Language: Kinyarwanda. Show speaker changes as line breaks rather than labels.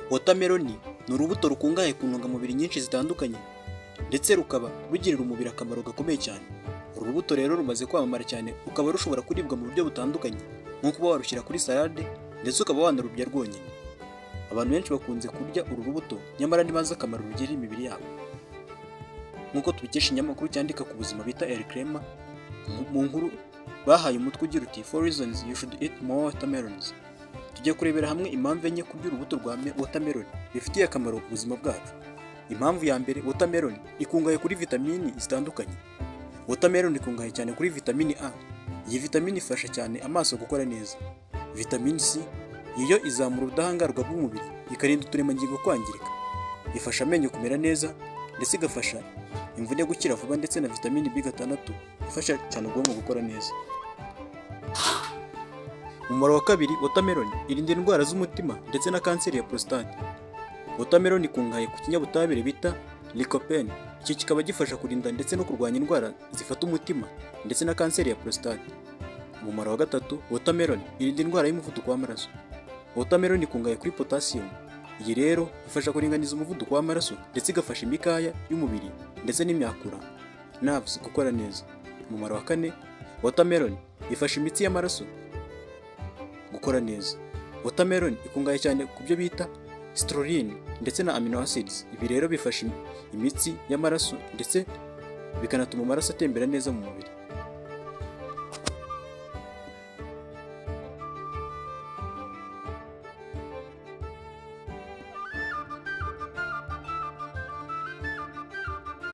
Watermelon ni urubuto rukungahaye ku ntungamubiri nyinshi zitandukanye ndetse rukaba rugirira umubiri akamaro gakomeye cyane. Uru rubuto rero rumaze kwamamara cyane, rukaba rushobora kuribwa mu buryo butandukanye nko kuba warushyira kuri salade ndetse ukaba wanarurya rwonyine. Abantu benshi bakunze kurya uru rubuto nyamara ntibazi akamaro rugirira imibiri yabo. Nk'uko tubikesha ikinyamakuru cyandika ku buzima bita El Crema, mu nkuru bahaye umutwe ugira uti 4 reasons you should eat more watermelons. Tugiye kurebera hamwe impamvu enye ku by'urubuto rwa watermelon bifitiye akamaro ku buzima bwacu. Impamvu ya mbere, watermelon ikungahaye kuri vitamini zitandukanye. Watermelon ikungahaye cyane kuri vitamini A. Iyi vitamini ifasha cyane amaso gukora neza. Vitamini C iyo izamura ubudahangarwa bw'umubiri, ikarinda uturemangingo kwangirika. Ifasha amenyo kumera neza ndetse igafasha imvune gukira vuba, ndetse na vitamini B6 ifasha cyane ubwonko gukora neza. Umumaro wa kabiri, watermelon irinda indwara z'umutima ndetse na kanseri ya prostate. Watermelon ikungahaye ku kinyabutabire bita lycopene. Iki kikaba gifasha kurinda ndetse no kurwanya indwara zifata umutima ndetse na kanseri ya prostate. Umumaro wa gatatu, watermelon irinda indwara y'umuvuduko w'amaraso. Watermelon ikungahaye kuri potassium. Iyi rero ifasha kuringaniza umuvuduko w'amaraso ndetse igafasha imikaya y'umubiri ndetse n'imyakura nerves gukora neza. Umumaro wa kane, watermelon ifasha imitsi y'amaraso gukora neza. Watermelon ikungahaye cyane ku byo bita citrulline ndetse na amino acids. Ibi rero bifasha imitsi y'amaraso ndetse bikanatuma amaraso atembera neza mu mubiri.